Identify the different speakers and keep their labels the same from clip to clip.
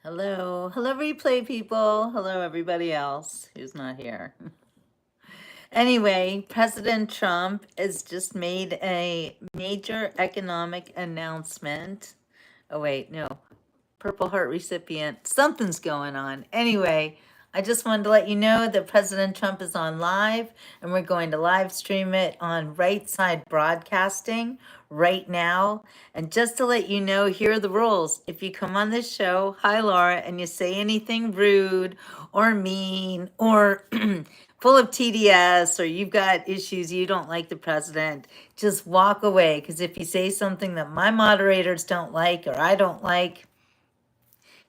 Speaker 1: Hello. Hello, replay people. Hello, everybody else who's not here. Anyway, President Trump has just made a major economic announcement. Oh, wait, no. Purple Heart recipient. Something's going on. Anyway, I just wanted to let you know that President Trump is on live and we're going to live stream it on Right Side Broadcasting right now. And just to let you know, here are the rules. If you come on this show, hi Laura, and you say anything rude or mean or full of TDS or you've got issues you don't like the president, just walk away. Because if you say something that my moderators don't like or I don't like,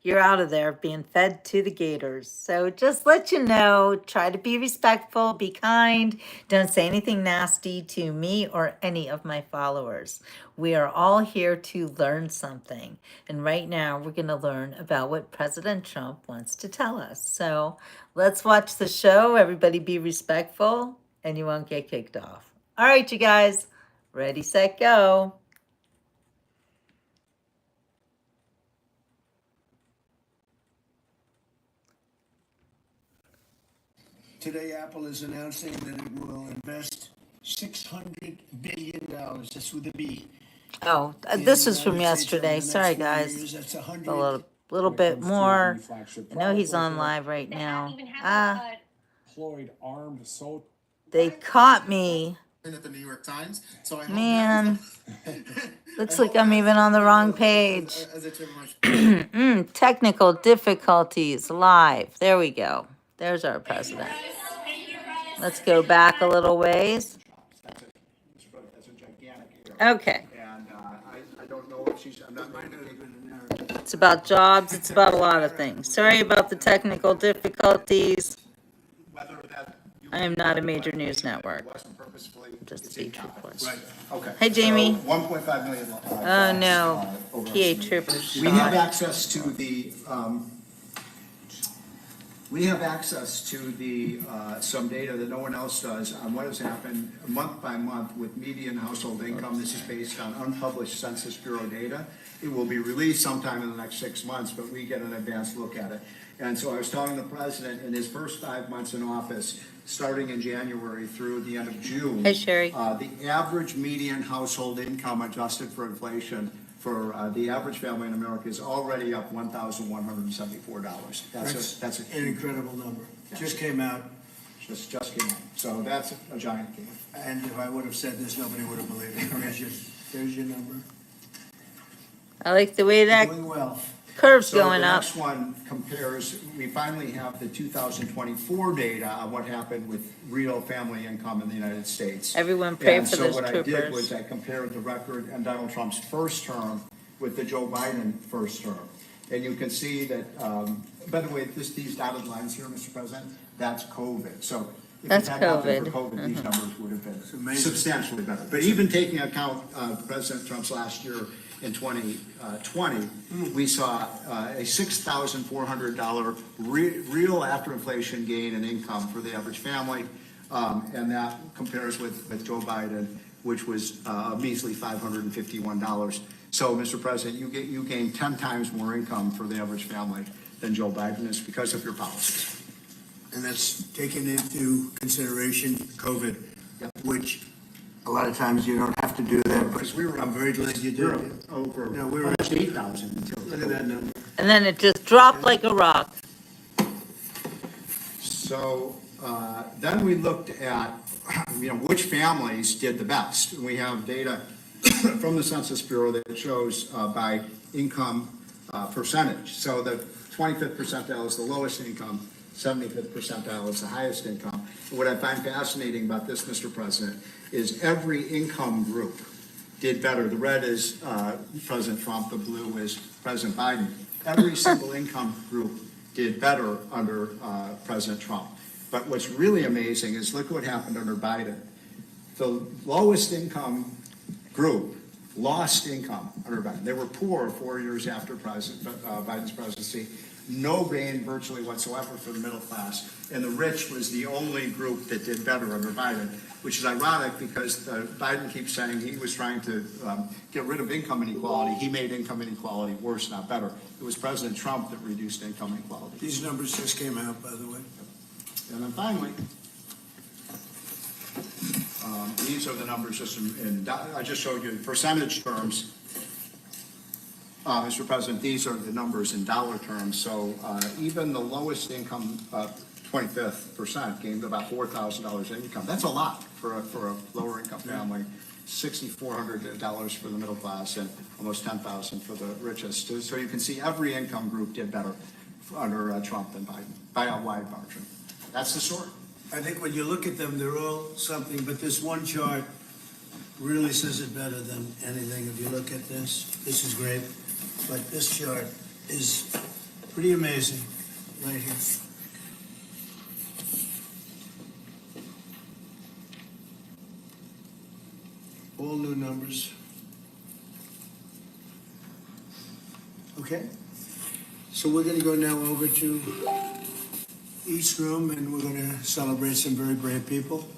Speaker 1: you're out of there being fed to the gators. So just let you know, try to be respectful, be kind. Don't say anything nasty to me or any of my followers. We are all here to learn something. And right now we're going to learn about what President Trump wants to tell us. So let's watch the show. Everybody be respectful and you won't get kicked off. All right, you guys, ready, set, go.
Speaker 2: Today, Apple is announcing that it will invest $600 billion, that's with a B.
Speaker 1: Oh, this was from yesterday. Sorry, guys.
Speaker 2: That's
Speaker 1: A little bit more. I know he's on live right now. They caught me.
Speaker 3: At the New York Times. So I
Speaker 1: Man, looks like I'm even on the wrong page. Technical difficulties live. There we go. There's our president. Let's go back a little ways. Okay.
Speaker 3: And I don't know if she's. I'm not.
Speaker 1: It's about jobs. It's about a lot of things. Sorry about the technical difficulties. I am not a major news network. Just to be truthful.
Speaker 3: Right. Okay.
Speaker 1: Hey, Jamie.
Speaker 3: So 1.5 million.
Speaker 1: Oh no, PA trooper shot.
Speaker 3: We have access to the. We have access to the some data that no one else does on what has happened month by month with median household income. This is based on unpublished Census Bureau data. It will be released sometime in the next 6 months, but we get an advanced look at it. And so I was telling the president in his first 5 months in office, starting in January through the end of June.
Speaker 1: Hey, Sherry.
Speaker 3: The average median household income adjusted for inflation for the average family in America is already up $1,174. That's
Speaker 2: an incredible number. Just came out.
Speaker 3: Just came out. So that's a giant gain.
Speaker 2: And if I would have said this, nobody would have believed it. There's your number.
Speaker 1: I like the way that
Speaker 2: Doing well.
Speaker 1: curve's
Speaker 3: So
Speaker 1: going
Speaker 3: the
Speaker 1: up.
Speaker 3: next one compares, we finally have the 2024 data on what happened with real family income in the United States.
Speaker 1: Everyone pray
Speaker 3: And
Speaker 1: for
Speaker 3: so
Speaker 1: those
Speaker 3: what I did
Speaker 1: troopers.
Speaker 3: was I compared the record on Donald Trump's first term with the Joe Biden first term. And you can see that, by the way, these dotted lines here, Mr. President, that's COVID. So if
Speaker 1: That's
Speaker 3: it had not been
Speaker 1: COVID.
Speaker 3: for COVID, these numbers would have been
Speaker 2: amazing.
Speaker 3: substantially better. But even taking account President Trump's last year in 2020, we saw a $6,400 real after inflation gain in income for the average family. And that compares with Joe Biden, which was a measly $551. So, Mr. President, you gain 10 times more income for the average family than Joe Biden is because of your policies.
Speaker 2: And that's taken into consideration COVID, which a lot of times you don't have to do that, but I'm very glad you
Speaker 3: We're
Speaker 2: did.
Speaker 3: over
Speaker 2: No, we were-
Speaker 3: almost 8,000 until.
Speaker 2: Look at that number.
Speaker 1: And then it just dropped like a rock.
Speaker 3: So then we looked at, which families did the best. And we have data from the Census Bureau that shows by income percentage. So the 25th percentile is the lowest income, 75th percentile is the highest income. And what I find fascinating about this, Mr. President, is every income group did better. The red is President Trump, the blue is President Biden. Every single income group did better under President Trump. But what's really amazing is look what happened under Biden. The lowest income group lost income under Biden. They were poor 4 years after Biden's presidency. No gain virtually whatsoever for the middle class. and the rich was the only group that did better under Biden, which is ironic because Biden keeps saying he was trying to get rid of income inequality. He made income inequality worse, not better. It was President Trump that reduced income inequality.
Speaker 2: These numbers just came out, by the way.
Speaker 3: And then finally, these are the numbers just I just showed you in percentage terms. Mr. President, these are the numbers in dollar terms. So even the lowest income, 25th percent, gained about $4,000 in income. That's a lot for a lower income family. $6,400 for the middle class and almost $10,000 for the richest. So you can see every income group did better under Trump than Biden by a wide margin. That's the story.
Speaker 2: I think when you look at them, they're all something, but this one chart really says it better than anything. If you look at this is great, but this chart is pretty amazing right here. All new numbers. Okay, so we're going to go now over to East Room, and we're going to celebrate some very brave people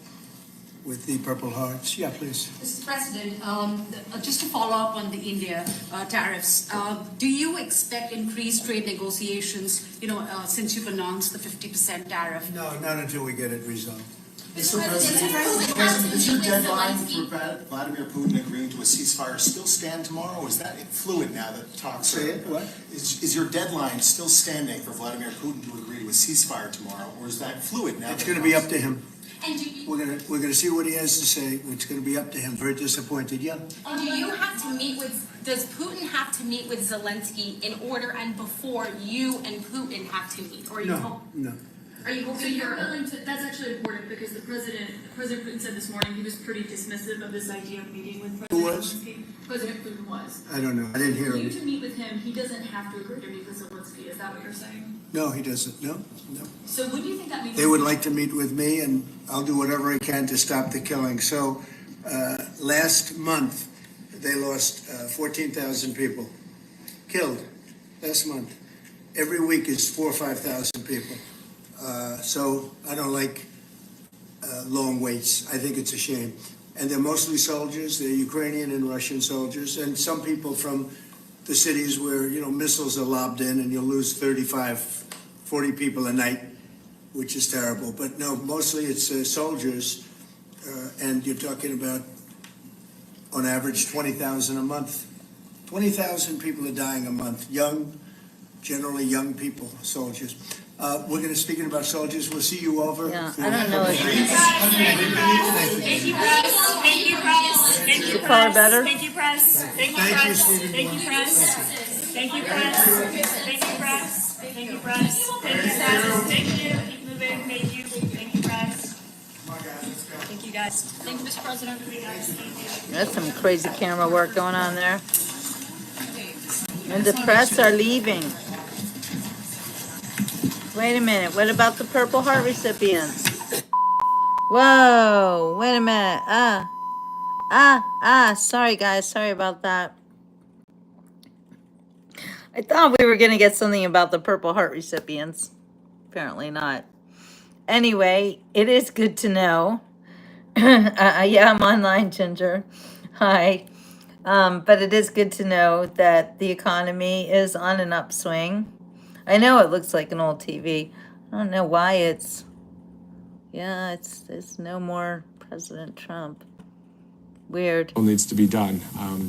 Speaker 2: with the Purple Hearts. Yeah, please.
Speaker 4: Mr. President, just to follow up on the India tariffs, do you expect increased trade negotiations, since you've announced the 50% tariff?
Speaker 2: No, not until we get it resolved.
Speaker 5: Mr. President, is your deadline for Vladimir Putin agreeing to a ceasefire still stand tomorrow? Or is that fluid now that talks are...
Speaker 2: Say it, what?
Speaker 5: Is your deadline still standing for Vladimir Putin to agree to a ceasefire tomorrow? Or is that fluid now?
Speaker 2: It's going to be up to him.
Speaker 4: And do you,
Speaker 2: We're going to see what he has to say. It's going to be up to him. Very disappointed, yeah.
Speaker 6: And do you have to meet with, does Putin have to meet with Zelensky in order and before you and Putin have to meet? Or are you
Speaker 2: No.
Speaker 6: Are you
Speaker 7: So
Speaker 6: hoping
Speaker 7: you're
Speaker 6: for?
Speaker 7: willing to, that's actually important because President Putin said this morning he was pretty dismissive of this idea of meeting with President
Speaker 2: Who was?
Speaker 7: Zelensky. President Putin was.
Speaker 2: I don't know. I didn't hear
Speaker 7: For you
Speaker 2: him.
Speaker 7: to meet with him, he doesn't have to agree to meet with Zelensky, is that what you're saying?
Speaker 2: No, he doesn't. No.
Speaker 7: So what do you think that means?
Speaker 2: They would like to meet with me, and I'll do whatever I can to stop the killing. So last month, they lost 14,000 people killed last month. Every week is 4,000 or 5,000 people. So I don't like long waits. I think it's a shame. And they're mostly soldiers. They're Ukrainian and Russian soldiers, and some people from the cities where, missiles are lobbed in and you'll lose 35, 40 people a night, which is terrible. But no, mostly it's soldiers, and you're talking about, on average, 20,000 a month. 20,000 people are dying a month. Generally young people, soldiers. We're going to speaking about soldiers. We'll see you over.
Speaker 1: Yeah, I don't know if
Speaker 2: Thank you.
Speaker 6: Thank you, press. Thank
Speaker 1: you call her better.
Speaker 6: Thank you, press. Thank you,
Speaker 2: Thank you,
Speaker 6: press.
Speaker 2: Stephen.
Speaker 6: Thank you, press. Thank you, press. Thank you, press. Thank you, press. Thank you, press. Thank you. Keep moving. Thank you. Thank you, press. Thank you, guys. Thank you, Mr. President. Thank you.
Speaker 1: that's some crazy camera work going on there. And the press are leaving. Wait a minute. What about the Purple Heart recipients? Whoa. Wait a minute. Sorry, guys. Sorry about that. I thought we were going to get something about the Purple Heart recipients. Apparently not. Anyway, it is good to know. Yeah, I'm online, Ginger. Hi. But it is good to know that the economy is on an upswing. I know it looks like an old TV. I don't know why it's no more President Trump. Weird.
Speaker 8: Needs to be done,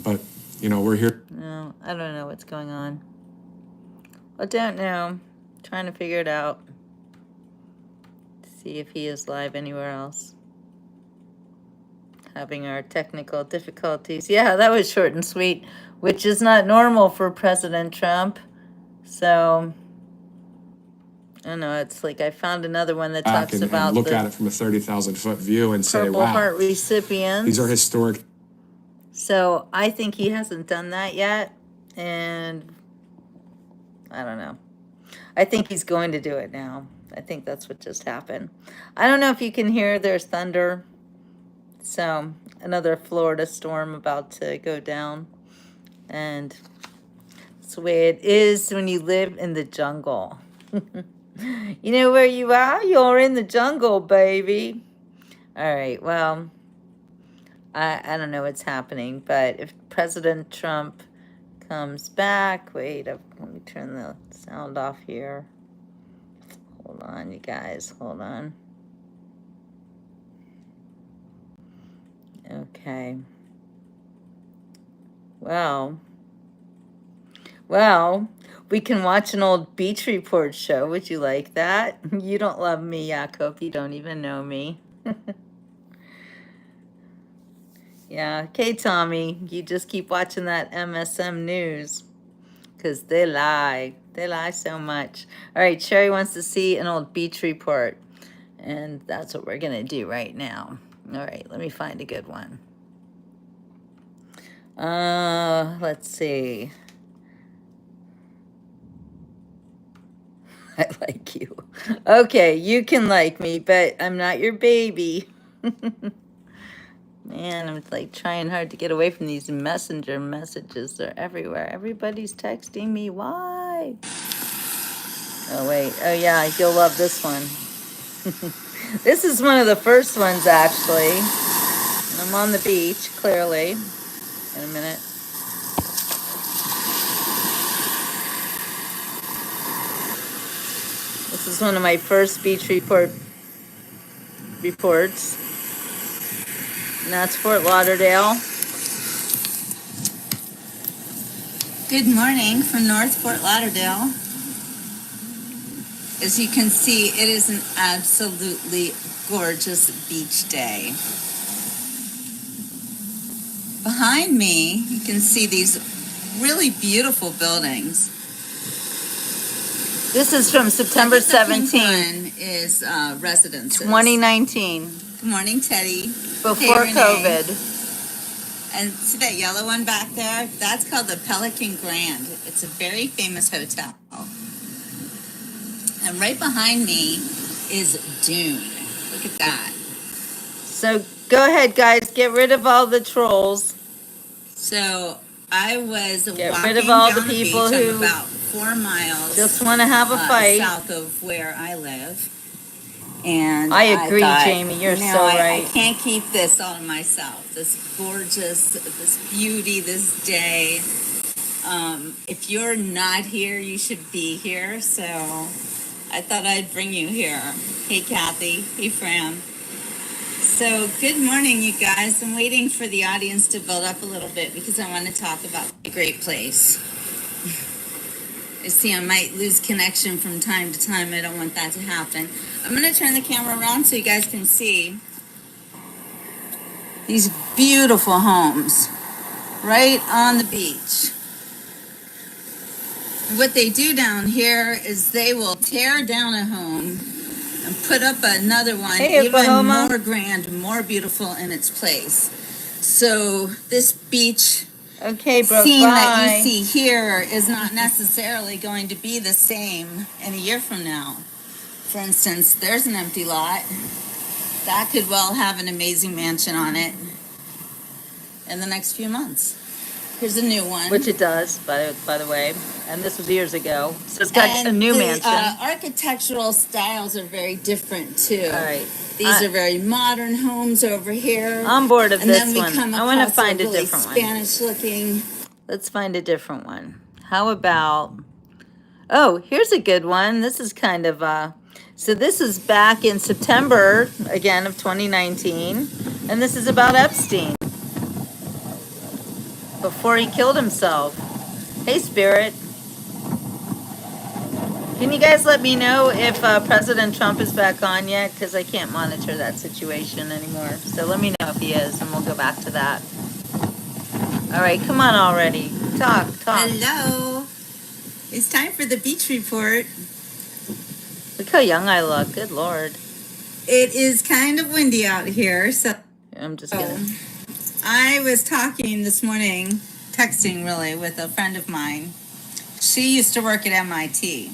Speaker 8: but we're here.
Speaker 1: No, I don't know what's going on. I don't know. Trying to figure it out. See if he is live anywhere else. Having our technical difficulties. Yeah, that was short and sweet, which is not normal for President Trump. So I don't know. It's like I found another one that
Speaker 8: Back
Speaker 1: talks
Speaker 8: and
Speaker 1: about
Speaker 8: look
Speaker 1: the
Speaker 8: at it from a 30,000-foot view and say,
Speaker 1: Purple
Speaker 8: wow,
Speaker 1: Heart recipients.
Speaker 8: these are historic.
Speaker 1: So I think he hasn't done that yet, and I don't know. I think he's going to do it now. I think that's what just happened. I don't know if you can hear, there's thunder. So another Florida storm about to go down. And it's the way it is when you live in the jungle. You know where you are? You're in the jungle, baby. All right, well, I don't know what's happening, but if President Trump comes back, wait, let me turn the sound off here. Hold on, you guys, hold on. Okay. Well, we can watch an old Beach Report show. Would you like that? You don't love me, Jakob. You don't even know me. Yeah, okay, Tommy. You just keep watching that MSM news. Because they lie. They lie so much. All right, Sherry wants to see an old Beach Report. And that's what we're going to do right now. All right, let me find a good one. Let's see. I like you. Okay, you can like me, but I'm not your baby. Man, I'm like trying hard to get away from these messenger messages. They're everywhere. Everybody's texting me. Why? Oh, wait. Oh, yeah, you'll love this one. This is one of the first ones, actually. I'm on the beach, clearly. In a minute. This is one of my first beach reports. And that's Fort Lauderdale. Good morning from North Fort Lauderdale. As you can see, it is an absolutely gorgeous beach day. Behind me, you can see these really beautiful buildings. This is from September 17th. Is residences. 2019. Good morning, Teddy. Before COVID. And see that yellow one back there? That's called the Pelican Grand. It's a very famous hotel. And right behind me is Dune. Look at that. So go ahead, guys. Get rid of all the trolls. So I was walking rid of all the people who I'm about 4 miles just want to have a fight south of where I live. And I agree, Jamie. You're so right. I can't keep this all to myself. This gorgeous, this beauty, this day. If you're not here, you should be here. So I thought I'd bring you here. Hey, Kathy. Hey, Fran. So good morning, you guys. I'm waiting for the audience to build up a little bit because I want to talk about a great place. I see I might lose connection from time to time. I don't want that to happen. I'm going to turn the camera around so you guys can see these beautiful homes right on the beach. What they do down here is they will tear down a home and put up another one, even more grand, more beautiful in its place. So this beach scene that you see here is not necessarily going to be the same in a year from now. For instance, there's an empty lot. That could well have an amazing mansion on it in the next few months. Here's a new one. Which it does, by the way. And this was years ago. So it's got a new mansion. Architectural styles are very different, too. All right. These are very modern homes over here. I'm bored of this one. I want to find a different one. Spanish looking. Let's find a different one. How about... Oh, here's a good one. This is kind of... So this is back in September, again, of 2019. And this is about Epstein. Before he killed himself. Hey, Spirit. Can you guys let me know if President Trump is back on yet? Because I can't monitor that situation anymore. So let me know if he is, and we'll go back to that. All right, come on already. Talk. Hello. It's time for the beach report. Look how young I look. Good Lord. It is kind of windy out here, so... I'm just gonna... I was talking this morning, texting really, with a friend of mine. She used to work at MIT.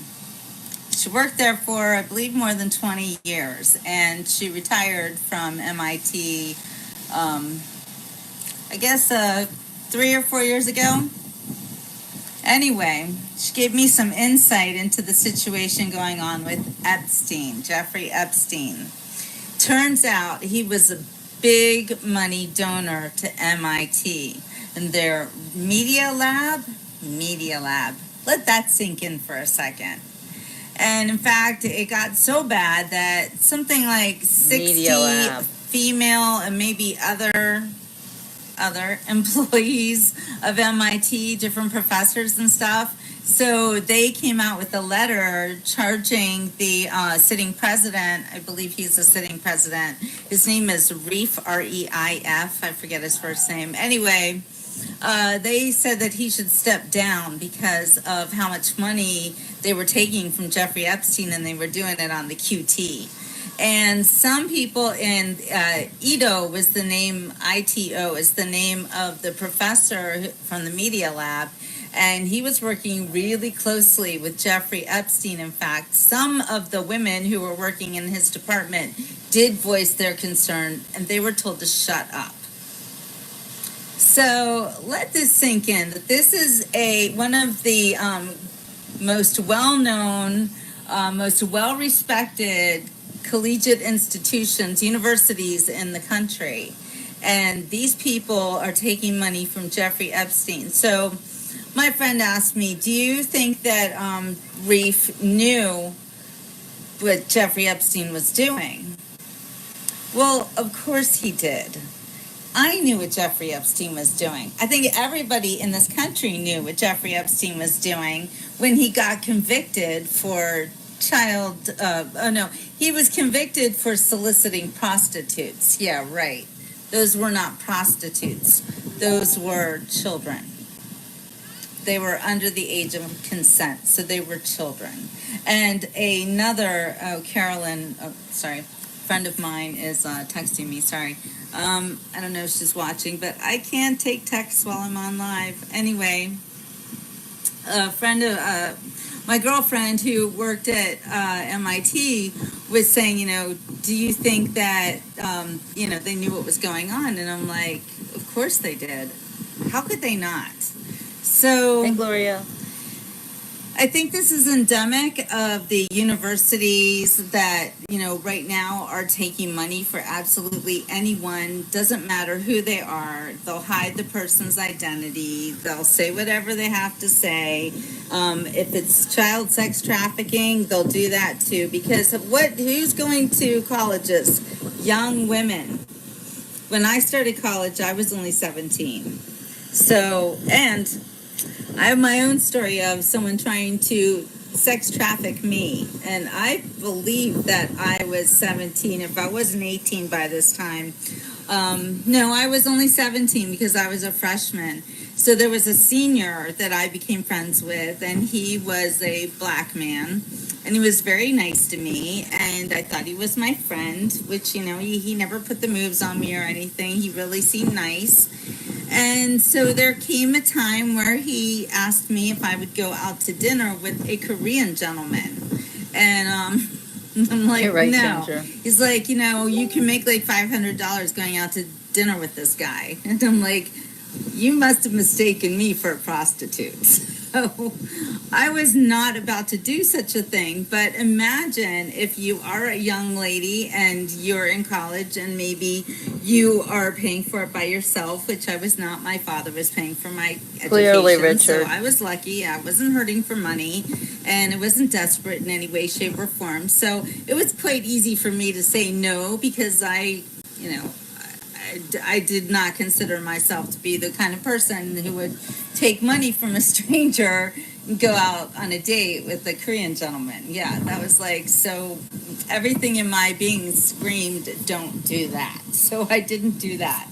Speaker 1: She worked there for, I believe, more than 20 years, and she retired from MIT, I guess, 3 or 4 years ago. Anyway, she gave me some insight into the situation going on with Epstein, Jeffrey Epstein. Turns out he was a big money donor to MIT and their media lab. Let that sink in for a second. And in fact, it got so bad that something like 60 female and maybe other employees of MIT, different professors and stuff. So they came out with a letter charging the sitting president. I believe he's the sitting president. His name is Reif, R-E-I-F. I forget his first name. Anyway, they said that he should step down because of how much money they were taking from Jeffrey Epstein, and they were doing it on the QT. And some people in Ito was the name, ITO is the name of the professor from the media lab. And he was working really closely with Jeffrey Epstein. In fact, some of the women who were working in his department did voice their concern, and they were told to shut up. So let this sink in, that this is one of the most well-known, most well-respected collegiate institutions, universities in the country. And these people are taking money from Jeffrey Epstein. So my friend asked me, do you think that Reif knew what Jeffrey Epstein was doing? Well, of course he did. I knew what Jeffrey Epstein was doing. I think everybody in this country knew what Jeffrey Epstein was doing when he got convicted for he was convicted for soliciting prostitutes. Yeah, right. Those were not prostitutes. Those were children. They were under the age of consent, so they were children. And another, friend of mine is texting me, sorry. I don't know if she's watching, but I can't take texts while I'm on live. Anyway, a friend of, my girlfriend who worked at MIT was saying, do you think that, they knew what was going on? And I'm like, of course they did. How could they not? So,
Speaker 6: Hey, Gloria.
Speaker 1: I think this is endemic of the universities that, right now are taking money for absolutely anyone. Doesn't matter who they are. They'll hide the person's identity. They'll say whatever they have to say. If it's child sex trafficking, they'll do that too. Because who's going to colleges? Young women. When I started college, I was only 17. So, and I have my own story of someone trying to sex traffic me, and I believe that I was 17. If I wasn't 18 by this time, no, I was only 17 because I was a freshman. So there was a senior that I became friends with, and he was a black man, and he was very nice to me, and I thought he was my friend, which, he never put the moves on me or anything. He really seemed nice. And so there came a time where he asked me if I would go out to dinner with a Korean gentleman. And I'm like,
Speaker 6: You're right,
Speaker 1: no.
Speaker 6: Ginger.
Speaker 1: He's like, you can make like $500 going out to dinner with this guy. And I'm like, you must have mistaken me for a prostitute. So I was not about to do such a thing. But imagine if you are a young lady and you're in college and maybe you are paying for it by yourself, which I was not. My father was paying for my education.
Speaker 6: Clearly, Richard.
Speaker 1: So I was lucky. I wasn't hurting for money, and it wasn't desperate in any way, shape, or form. So it was quite easy for me to say no because I did not consider myself to be the kind of person who would take money from a stranger and go out on a date with a Korean gentleman. Yeah, that was like, so everything in my being screamed, don't do that. So I didn't do that.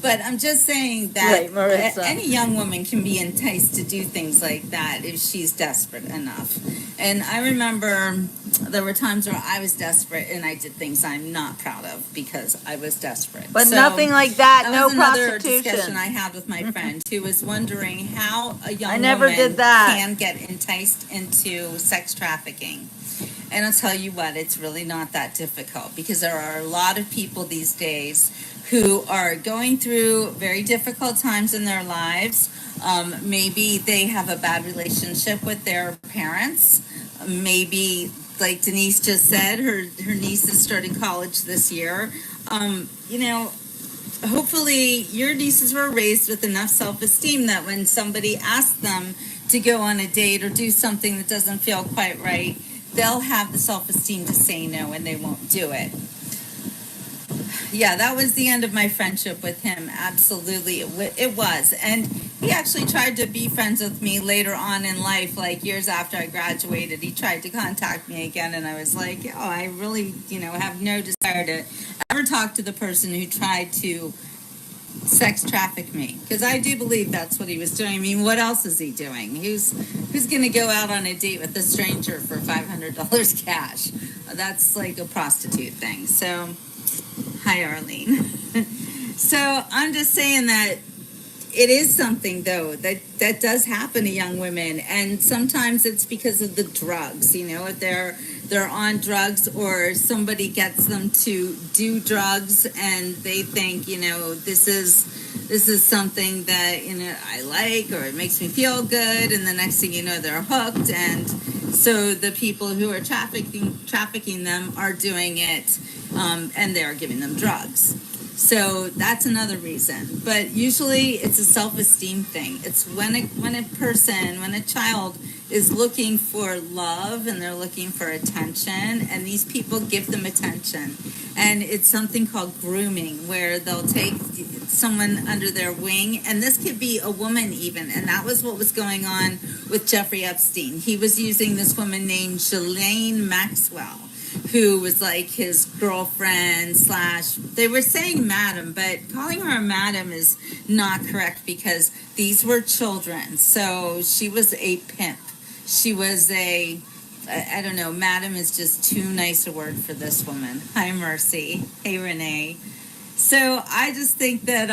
Speaker 1: But I'm just saying that
Speaker 6: Right, Marissa.
Speaker 1: any young woman can be enticed to do things like that if she's desperate enough. And I remember there were times where I was desperate and I did things I'm not proud of because I was desperate.
Speaker 6: But
Speaker 1: So
Speaker 6: nothing like that,
Speaker 1: was
Speaker 6: no
Speaker 1: another
Speaker 6: prostitution.
Speaker 1: discussion I had with my friend who was wondering how a young
Speaker 6: I never
Speaker 1: woman
Speaker 6: did that.
Speaker 1: can get enticed into sex trafficking.
Speaker 9: And I'll tell you what, it's really not that difficult because there are a lot of people these days who are going through very difficult times in their lives. Maybe they have a bad relationship with their parents. Maybe, like Denise just said, her niece is starting college this year. You know, hopefully your nieces were raised with enough self-esteem that when somebody asks them to go on a date or do something that doesn't feel quite right, they'll have the self-esteem to say no and they won't do it. Yeah, that was the end of my friendship with him. Absolutely, it was. And he actually tried to be friends with me later on in life, like years after I graduated. He tried to contact me again, and I was like, oh, I really, have no desire to ever talk to the person who tried to sex traffic me, because I do believe that's what he was doing. I mean, what else is he doing? Who's going to go out on a date with a stranger for $500 cash? That's like a prostitute thing. So, hi, Arlene. So I'm just saying that it is something, though, that does happen to young women, and sometimes it's because of the drugs. If they're on drugs, or somebody gets them to do drugs, and they think, this is something that I like, or it makes me feel good, and the next thing you know, they're hooked, and so the people who are trafficking them are doing it, and they're giving them drugs. So that's another reason. But usually it's a self-esteem thing. It's when a child is looking for love and they're looking for attention, and these people give them attention. And it's something called grooming, where they'll take someone under their wing, and this could be a woman even, and that was what was going on with Jeffrey Epstein. He was using this woman named Ghislaine Maxwell, who was like his girlfriend / they were saying madam, but calling her a madam is not correct because these were children. So she was a pimp. She was I don't know, madam is just too nice a word for this woman. Hi, Mercy. Hey, Renee. So I just think that,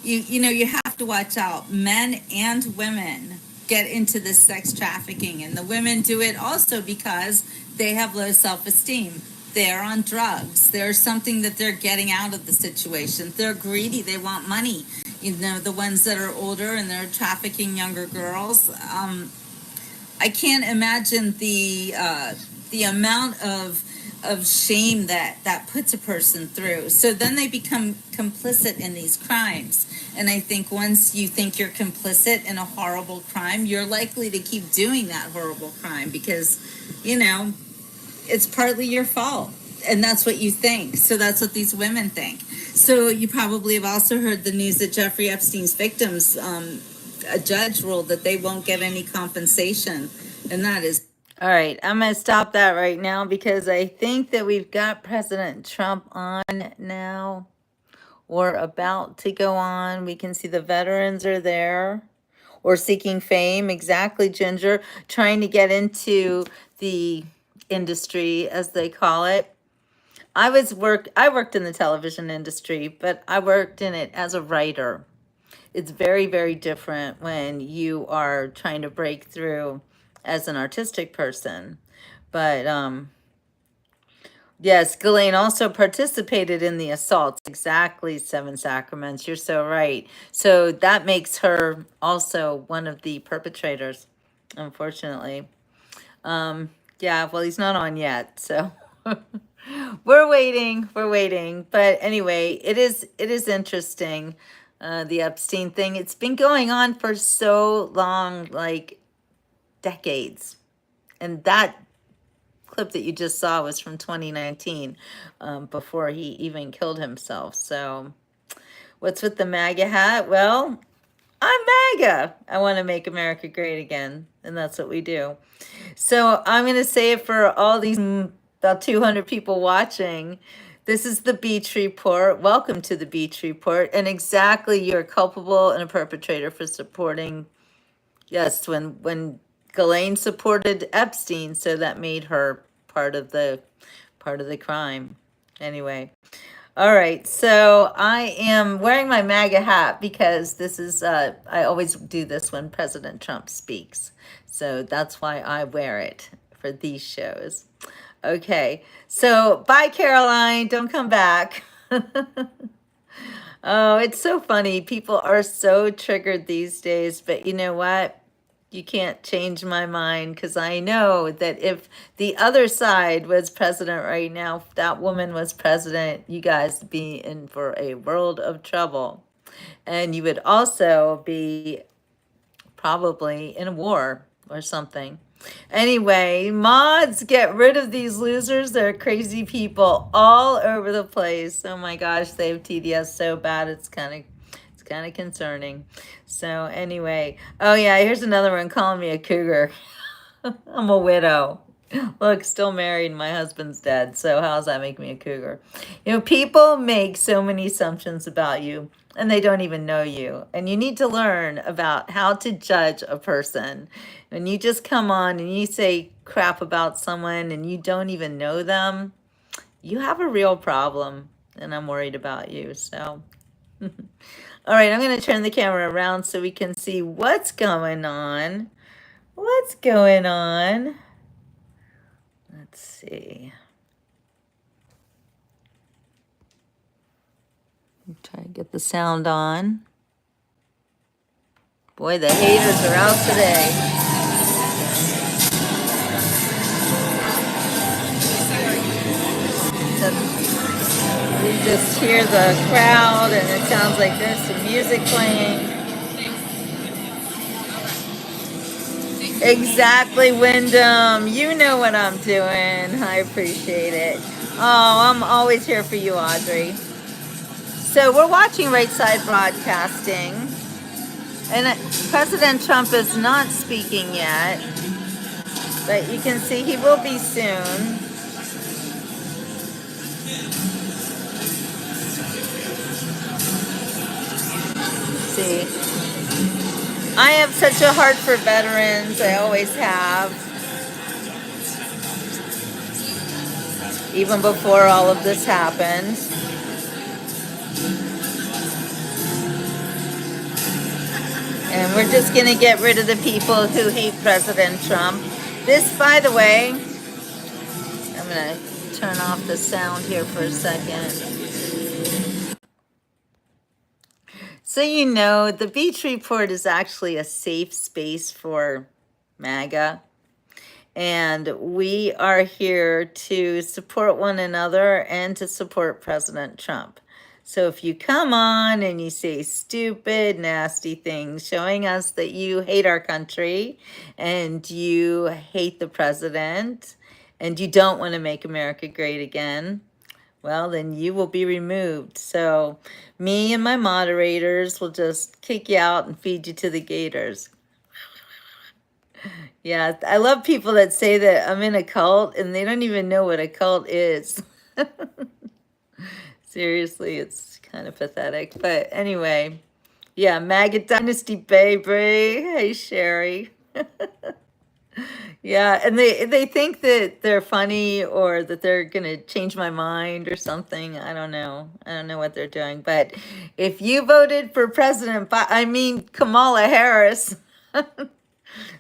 Speaker 9: you have to watch out. Men and women get into this sex trafficking, and the women do it also because they have low self-esteem. They're on drugs. There's something that they're getting out of the situation. They're greedy. They want money. The ones that are older and they're trafficking younger girls. I can't imagine the amount of shame that puts a person through. So then they become complicit in these crimes. And I think once you think you're complicit in a horrible crime, you're likely to keep doing that horrible crime because, it's partly your fault. And that's what you think. So that's what these women think. So you probably have also heard the news that Jeffrey Epstein's victims, a judge ruled that they won't get any compensation. And that is...
Speaker 1: All right, I'm going to stop that right now because I think that we've got President Trump on now, or about to go on. We can see the veterans are there, or seeking fame. Exactly, Ginger, trying to get into the industry, as they call it. I worked in the television industry, but I worked in it as a writer. It's very, very different when you are trying to break through as an artistic person. But yes, Ghislaine also participated in the assaults. Exactly, Seven Sacraments. You're so right. So that makes her also one of the perpetrators, unfortunately. Yeah, well, he's not on yet, so we're waiting. But anyway, it is interesting, the Epstein thing. It's been going on for so long, like decades. And that clip that you just saw was from 2019, before he even killed himself. So what's with the MAGA hat? Well, I'm MAGA. I want to make America great again. And that's what we do. So I'm going to say it for all these about 200 people watching. This is the Beach Report. Welcome to the Beach Report. And exactly, you're culpable and a perpetrator for supporting, yes, when Ghislaine supported Epstein, so that made her part of the crime. Anyway. All right, so I am wearing my MAGA hat because this is, I always do this when President Trump speaks. So that's why I wear it, for these shows. Okay, so bye, Caroline. Don't come back. Oh, it's so funny. People are so triggered these days, but you know what? You can't change my mind because I know that if the other side was president right now, if that woman was president, you guys would be in for a world of trouble. And you would also be probably in a war or something. Anyway, mods, get rid of these losers. They're crazy people all over the place. Oh my gosh, they have TDS so bad. It's kind of concerning. So anyway, oh yeah, here's another one calling me a cougar. I'm a widow. Look, still married, my husband's dead. So how does that make me a cougar? You know, people make so many assumptions about you and they don't even know you. And you need to learn about how to judge a person. When you just come on and you say crap about someone and you don't even know them, you have a real problem. And I'm worried about you. So, all right, I'm going to turn the camera around so we can see what's going on. What's going on? Let's see. Try to get the sound on. Boy, the haters are out today. So you just hear the crowd and it sounds like there's some music playing. Exactly, Wyndham. You know what I'm doing. I appreciate it. Oh, I'm always here for you, Audrey. So we're watching Right Side Broadcasting. And President Trump is not speaking yet. But you can see he will be soon. See, I have such a heart for veterans. I always have. Even before all of this happened. And we're just going to get rid of the people who hate President Trump. This, by the way, I'm going to turn off the sound here for a second. So you know, the Beach Report is actually a safe space for MAGA. And we are here to support one another and to support President Trump. So if you come on and you say stupid, nasty things, showing us that you hate our country and you hate the president and you don't want to make America great again, well, then you will be removed. So me and my moderators will just kick you out and feed you to the gators. Yeah, I love people that say that I'm in a cult and they don't even know what a cult is. Seriously, it's kind of pathetic. But anyway, yeah, Maggot Dynasty baby. Hey, Sherry. Yeah, and they think that they're funny or that they're going to change my mind or something. I don't know. I don't know what they're doing. But if you voted for Kamala Harris,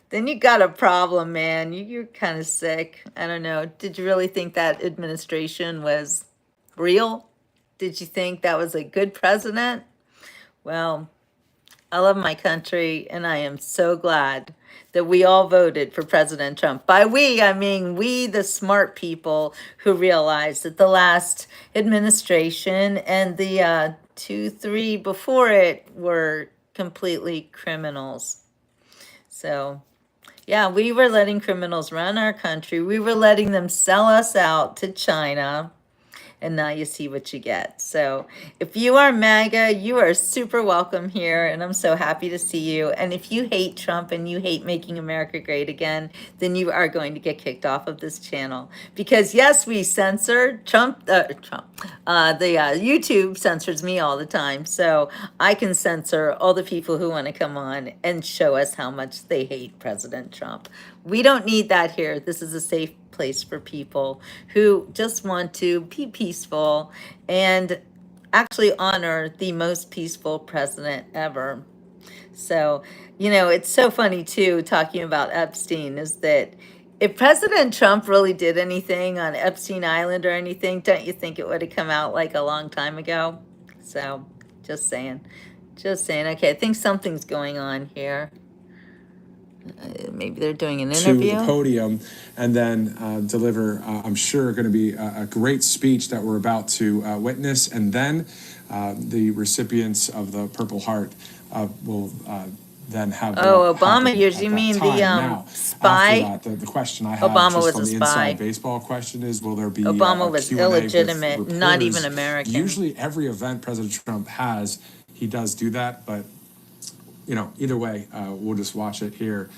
Speaker 1: then you got a problem, man. You're kind of sick. I don't know. Did you really think that administration was real? Did you think that was a good president? Well, I love my country, and I am so glad that we all voted for President Trump. By we, I mean we, the smart people who realized that the last administration and the 2-3 before it were completely criminals. So, yeah, we were letting criminals run our country. We were letting them sell us out to China. And now you see what you get. So if you are MAGA, you are super welcome here, and I'm so happy to see you. And if you hate Trump and you hate making America great again, then you are going to get kicked off of this channel. Because yes, we censored Trump. YouTube censors me all the time, so I can censor all the people who want to come on and show us how much they hate President Trump. We don't need that here. This is a safe place for people who just want to be peaceful and actually honor the most peaceful president ever. So, you know, it's so funny too, talking about Epstein, is that if President Trump really did anything on Epstein Island or anything, don't you think it would have come out like a long time ago? So, just saying. Just saying. Okay, I think something's going on here. Maybe they're doing an
Speaker 8: to
Speaker 1: interview.
Speaker 8: the podium and then deliver, I'm sure, going to be a great speech that we're about to witness. And then the recipients of the Purple Heart will then have.
Speaker 1: Oh,
Speaker 8: the
Speaker 1: Obama
Speaker 8: happen
Speaker 1: years.
Speaker 8: at
Speaker 1: You
Speaker 8: that
Speaker 1: mean
Speaker 8: time.
Speaker 1: the
Speaker 8: Now,
Speaker 1: spy?
Speaker 8: after that, the question I have
Speaker 1: Obama
Speaker 8: just
Speaker 1: was
Speaker 8: on
Speaker 1: a
Speaker 8: the
Speaker 1: spy.
Speaker 8: inside baseball question is, will there be
Speaker 1: Obama
Speaker 8: a
Speaker 1: was
Speaker 8: Q&A with
Speaker 1: illegitimate, not even
Speaker 8: reporters?
Speaker 1: American.
Speaker 8: Usually every event President Trump has, he does do that, but either way, we'll just watch it here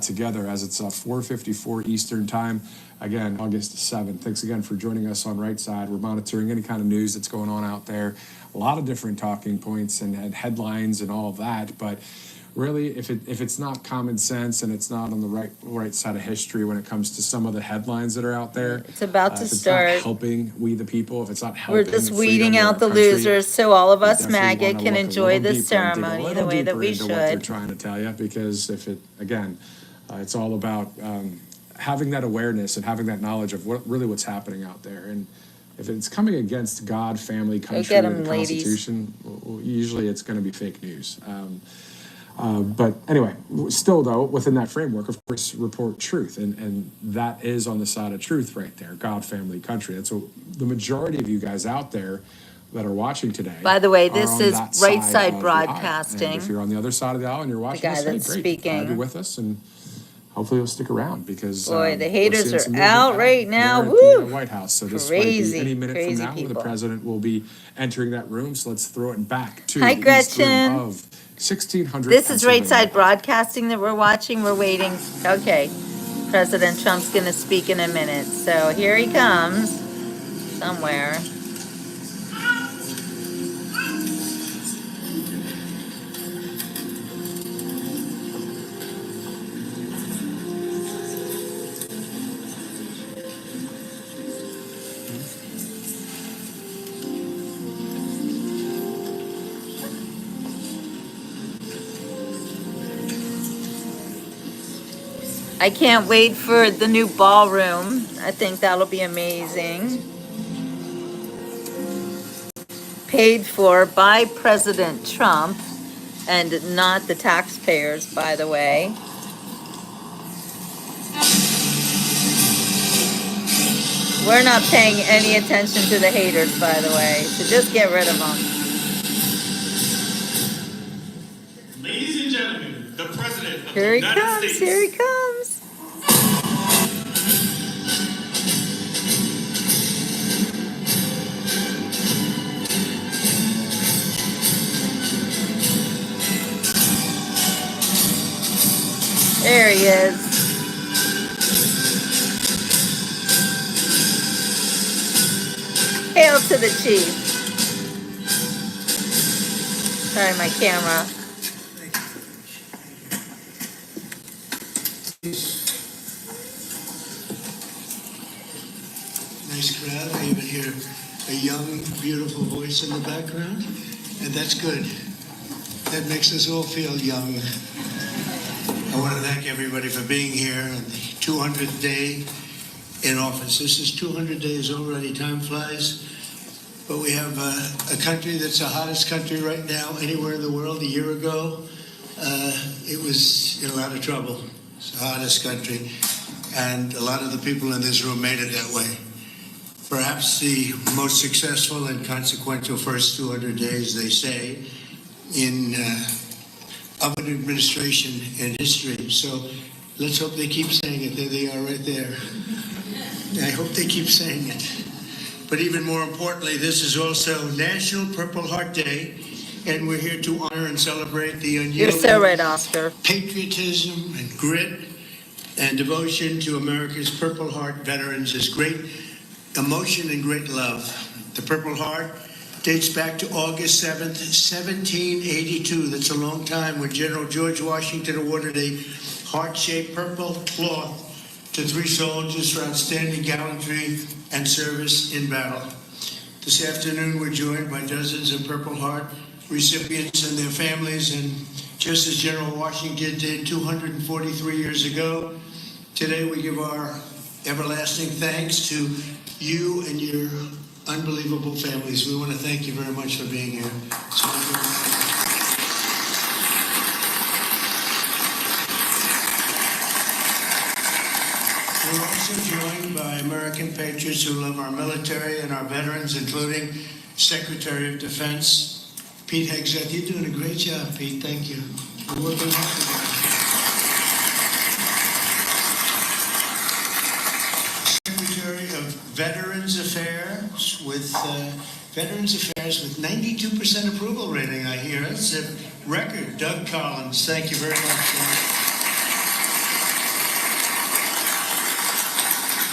Speaker 8: together as it's 4:54 Eastern time. Again, August 7th. Thanks again for joining us on Right Side. We're monitoring any kind of news that's going on out there. A lot of different talking points and headlines and all of that, but really, if it's not common sense and it's not on the right side of history when it comes to some of the headlines that are out there,
Speaker 1: It's about to
Speaker 8: if it's
Speaker 1: start.
Speaker 8: not helping we the people, if it's not helping,
Speaker 1: We're just
Speaker 8: the
Speaker 1: weeding
Speaker 8: freedom of
Speaker 1: out
Speaker 8: our
Speaker 1: the
Speaker 8: country,
Speaker 1: losers so all of
Speaker 8: we
Speaker 1: us
Speaker 8: definitely
Speaker 1: MAGA
Speaker 8: wanna
Speaker 1: can
Speaker 8: look a
Speaker 1: enjoy
Speaker 8: little
Speaker 1: this
Speaker 8: deeper and dig a
Speaker 1: ceremony the
Speaker 8: little
Speaker 1: way that
Speaker 8: deeper
Speaker 1: we
Speaker 8: into what they're
Speaker 1: should.
Speaker 8: trying to tell you, because if it again, it's all about having that awareness and having that knowledge of what's happening out there. And if it's coming against God, family, country,
Speaker 1: get
Speaker 8: or
Speaker 1: 'em,
Speaker 8: the
Speaker 1: ladies.
Speaker 8: Constitution, usually it's going to be fake news. But anyway, still though, within that framework, of course, report truth, and that is on the side of truth right there. God, family, country. That's what the majority of you guys out there that are watching today.
Speaker 1: By the way,
Speaker 8: are
Speaker 1: this
Speaker 8: on
Speaker 1: is
Speaker 8: that
Speaker 1: Right
Speaker 8: side
Speaker 1: Side
Speaker 8: of the aisle.
Speaker 1: Broadcasting.
Speaker 8: And if you're on the other side of the aisle and you're watching
Speaker 1: guy
Speaker 8: this, hey,
Speaker 1: that's
Speaker 8: great,
Speaker 1: speaking.
Speaker 8: glad you're with us, and hopefully you'll stick around because
Speaker 1: Boy, the
Speaker 8: we're
Speaker 1: haters
Speaker 8: seeing
Speaker 1: are
Speaker 8: some movement
Speaker 1: out right now.
Speaker 8: there at the
Speaker 1: Woo!
Speaker 8: White House. So this
Speaker 1: Crazy,
Speaker 8: might be any minute from
Speaker 1: crazy
Speaker 8: now where the
Speaker 1: people.
Speaker 8: president will be entering that room. So let's throw it back to
Speaker 1: Hi,
Speaker 8: the East Room
Speaker 1: Gretchen.
Speaker 8: of 1600.
Speaker 1: This is Right
Speaker 8: Pennsylvania.
Speaker 1: Side Broadcasting that we're watching. We're waiting. Okay. President Trump's going to speak in a minute. So here he comes somewhere. I can't wait for the new ballroom. I think that'll be amazing. Paid for by President Trump and not the taxpayers, by the way. We're not paying any attention to the haters, by the way, so just get rid of them.
Speaker 10: Ladies and gentlemen, the President of
Speaker 1: Here
Speaker 10: the
Speaker 1: he
Speaker 10: United
Speaker 1: comes,
Speaker 10: States.
Speaker 1: here he comes. There he is. Hail to the chief. Sorry, my camera.
Speaker 2: Nice crowd. I even hear a young, beautiful voice in the background, and that's good. That makes us all feel young. I want to thank everybody for being here on the 200th day in office. This is 200 days already. Time flies. But we have a country that's the hottest country right now anywhere in the world. A year ago, it was in a lot of trouble. It's the hottest country. And a lot of the people in this room made it that way. Perhaps the most successful and consequential first 200 days, they say, of an administration in history. So let's hope they keep saying it. There they are right there. I hope they keep saying it. But even more importantly, this is also National Purple Heart Day, and we're here to honor and celebrate the
Speaker 1: You're
Speaker 2: unyielding
Speaker 1: so right, Oscar.
Speaker 2: patriotism and grit and devotion to America's Purple Heart veterans is great emotion and great love. The Purple Heart dates back to August 7th, 1782. That's a long time, when General George Washington awarded a heart-shaped purple cloth to 3 soldiers for outstanding gallantry and service in battle. This afternoon, we're joined by dozens of Purple Heart recipients and their families, and just as General Washington did 243 years ago, Today we give our everlasting thanks to you and your unbelievable families. We want to thank you very much for being here. We're also joined by American patriots who love our military and our veterans, including Secretary of Defense Pete Hegseth. You're doing a great job, Pete. Thank you. We're working hard together. Secretary of Veterans Affairs with 92% approval rating, I hear. That's a record. Doug Collins, thank you very much.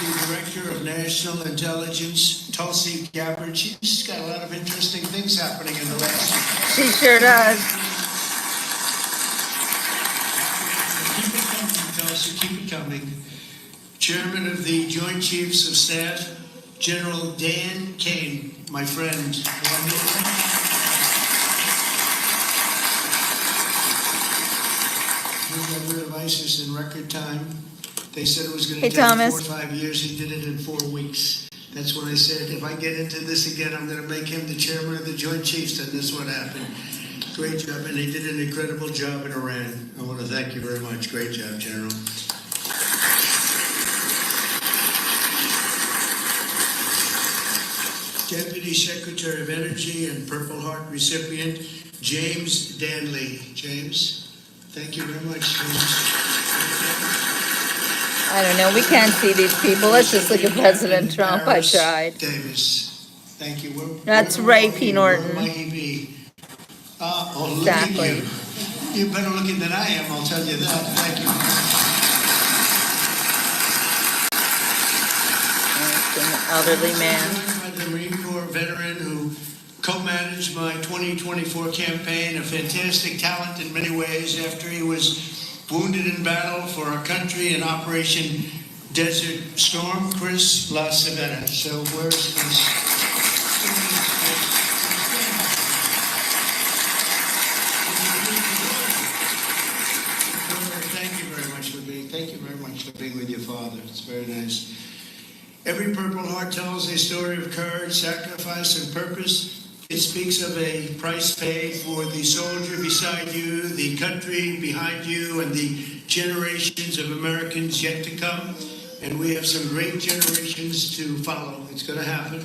Speaker 2: The Director of National Intelligence, Tulsi Gabbard. She's got a lot of interesting things happening in the last.
Speaker 1: She sure does.
Speaker 2: Keep it coming, Tulsi, keep it coming. Chairman of the Joint Chiefs of Staff, General Dan Kane, my friend. We got rid of ISIS in record time. They said it was going to take
Speaker 1: Thomas.
Speaker 2: 4 or 5 years. He did it in 4 weeks. That's when I said, if I get into this again, I'm going to make him the chairman of the Joint Chiefs, and this is what happened. Great job, and he did an incredible job in Iran. I want to thank you very much. Great job, General. Deputy Secretary of Energy and Purple Heart recipient, James Danley. James, thank you very much, James.
Speaker 1: I don't know. We can't see these people. Let's just look at President Trump. I tried.
Speaker 2: Davis, thank you.
Speaker 1: That's Ray P. Norton.
Speaker 2: Where might he be? Look
Speaker 1: Exactly.
Speaker 2: at you. You're better looking than I am, I'll tell you that. Thank you.
Speaker 1: An elderly man.
Speaker 2: The Marine Corps veteran who co-managed my 2024 campaign, a fantastic talent in many ways after he was wounded in battle for our country in Operation Desert Storm, Chris La Savetta. So where's Chris? Thank you very much for being with your father. It's very nice. Every Purple Heart tells a story of courage, sacrifice, and purpose. It speaks of a price paid for the soldier beside you, the country behind you, and the generations of Americans yet to come. And we have some great generations to follow. It's going to happen.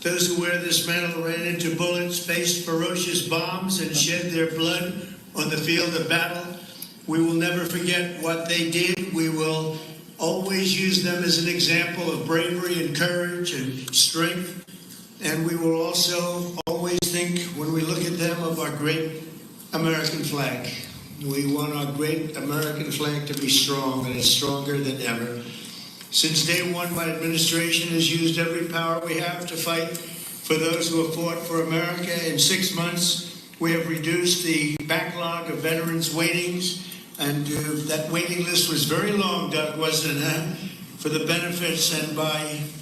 Speaker 2: Those who wear this medal ran into bullets, faced ferocious bombs, and shed their blood on the field of battle. We will never forget what they did. We will always use them as an example of bravery and courage and strength. And we will also always think, when we look at them, of our great American flag. We want our great American flag to be strong, and it's stronger than ever. Since day one, my administration has used every power we have to fight for those who have fought for America. In 6 months, we have reduced the backlog of veterans waitings, and that waiting list was very long, Doug, wasn't it? For the benefits, and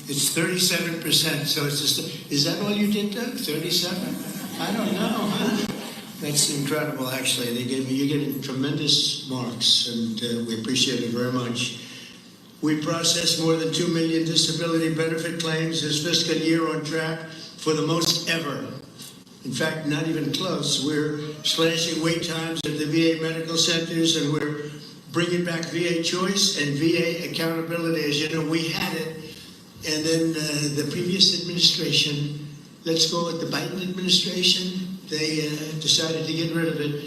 Speaker 2: it's 37%. So it's just, is that all you did, Doug? 37? I don't know. That's incredible, actually. You're getting tremendous marks, and we appreciate it very much. We processed more than 2 million disability benefit claims this fiscal year, on track for the most ever. In fact, not even close. We're slashing wait times at the VA medical centers, and we're bringing back VA choice and VA accountability. As you know, we had it, and then the previous administration, let's go with the Biden administration, they decided to get rid of it.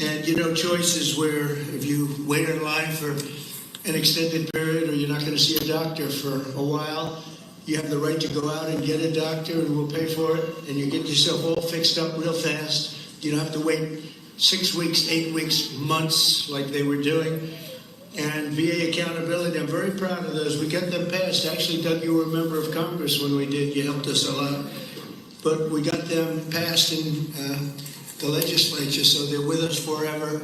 Speaker 2: And choice is where if you wait in line for an extended period, or you're not going to see a doctor for a while, you have the right to go out and get a doctor, and we'll pay for it, and you get yourself all fixed up real fast. You don't have to wait 6 weeks, 8 weeks, months like they were doing. And VA accountability, I'm very proud of those. We got them passed. Actually, Doug, you were a member of Congress when we did. You helped us a lot. But we got them passed in the legislature, so they're with us forever.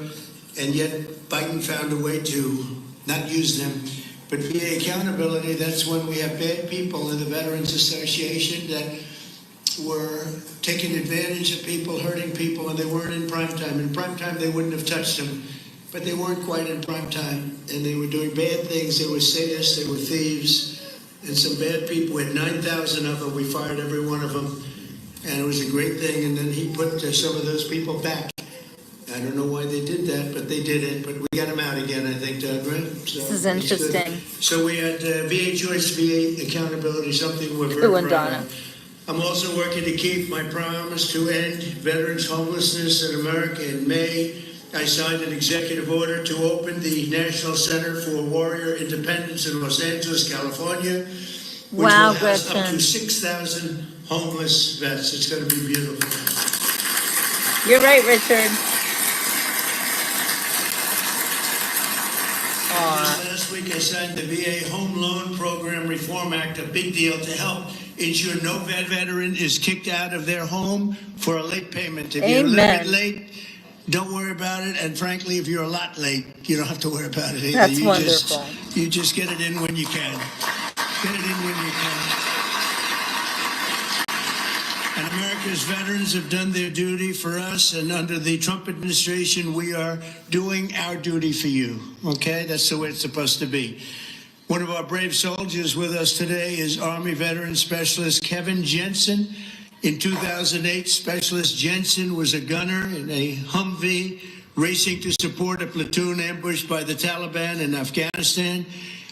Speaker 2: And yet Biden found a way to not use them. But VA accountability, that's when we have bad people in the Veterans Association that were taking advantage of people, hurting people, and they weren't in prime time. In prime time, they wouldn't have touched them. but they weren't quite in prime time, and they were doing bad things. They were sadists, they were thieves, and some bad people. We had 9,000 of them. We fired every one of them, and it was a great thing. And then he put some of those people back. I don't know why they did that, but they did it. But we got them out again, I think, Doug, right? So
Speaker 1: This is
Speaker 2: it's good.
Speaker 1: interesting.
Speaker 2: So we had VA choice, VA accountability, something we're
Speaker 1: Ooh,
Speaker 2: very
Speaker 1: and
Speaker 2: proud
Speaker 1: Donna.
Speaker 2: of. I'm also working to keep my promise to end veterans' homelessness in America. In May, I signed an executive order to open the National Center for Warrior Independence in Los Angeles, California, which
Speaker 1: Wow,
Speaker 2: will house up
Speaker 1: Gretchen.
Speaker 2: to 6,000 homeless vets. It's going to be beautiful.
Speaker 1: You're right, Richard. Aw.
Speaker 2: Last week, I signed the VA Home Loan Program Reform Act, a big deal to help ensure no veteran is kicked out of their home for a late payment. If you're a little
Speaker 1: Amen.
Speaker 2: bit late, don't worry about it. And frankly, if you're a lot late, you don't have to worry about it either.
Speaker 1: That's
Speaker 2: you
Speaker 1: wonderful.
Speaker 2: You just get it in when you can. Get it in when you can. And America's veterans have done their duty for us, and under the Trump administration, we are doing our duty for you. Okay? That's the way it's supposed to be. One of our brave soldiers with us today is Army Veteran Specialist Kevin Jensen. In 2008, Specialist Jensen was a gunner in a Humvee racing to support a platoon ambushed by the Taliban in Afghanistan.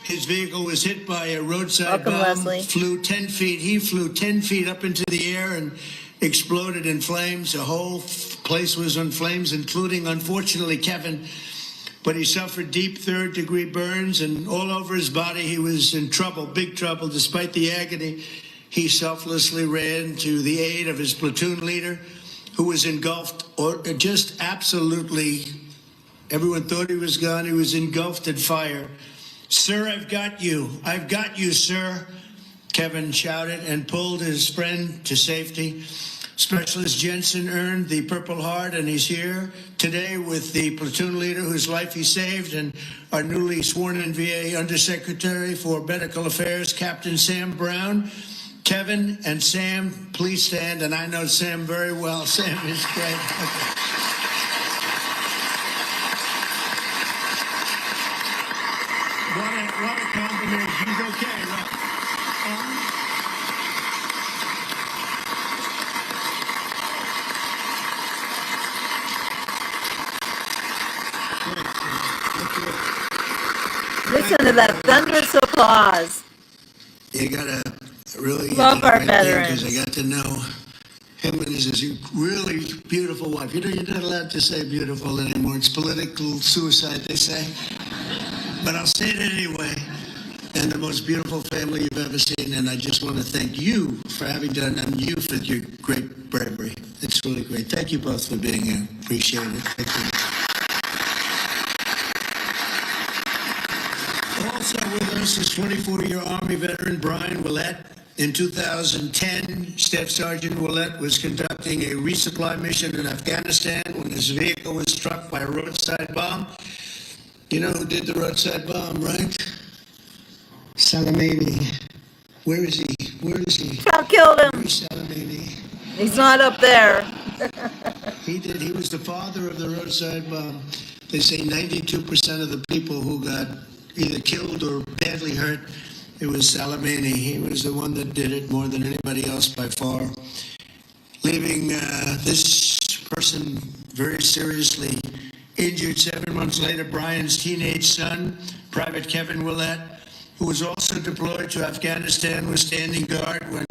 Speaker 2: His vehicle was hit by a roadside
Speaker 1: Welcome,
Speaker 2: bomb,
Speaker 1: Leslie.
Speaker 2: flew 10 feet. He flew 10 feet up into the air and exploded in flames. The whole place was on flames, including, unfortunately, Kevin. But he suffered deep third-degree burns, and all over his body he was in trouble, big trouble. Despite the agony, he selflessly ran to the aid of his platoon leader, who was engulfed, or just absolutely, everyone thought he was gone. He was engulfed in fire. "Sir, I've got you. I've got you, sir," Kevin shouted and pulled his friend to safety. Specialist Jensen earned the Purple Heart, and he's here today with the platoon leader whose life he saved, and our newly sworn-in VA Undersecretary for Medical Affairs, Captain Sam Brown. Kevin and Sam, please stand, and I know Sam very well. Sam is great. What a combination. He's okay, right?
Speaker 1: Listen to that thunderous applause.
Speaker 2: You gotta really
Speaker 1: Love our
Speaker 2: because
Speaker 1: veterans.
Speaker 2: I got to know him and his really beautiful wife. You know, you're not allowed to say beautiful anymore. It's political suicide, they say. But I'll say it anyway. And the most beautiful family you've ever seen. And I just want to thank you for having done, and you for your great bravery. It's really great. Thank you both for being here. Appreciate it. Thank you. Also with us is 24-year Army veteran Brian Willett. In 2010, Staff Sergeant Willett was conducting a resupply mission in Afghanistan when his vehicle was struck by a roadside bomb. You know who did the roadside bomb, right? Soleimani. Where is he? Where is he?
Speaker 1: Trump killed him.
Speaker 2: Where's Soleimani?
Speaker 1: He's not up there.
Speaker 2: He did. He was the father of the roadside bomb. They say 92% of the people who got either killed or badly hurt, it was Soleimani. He was the one that did it more than anybody else by far. Leaving this person very seriously injured 7 months later, Brian's teenage son, Private Kevin Willett, who was also deployed to Afghanistan, was standing guard when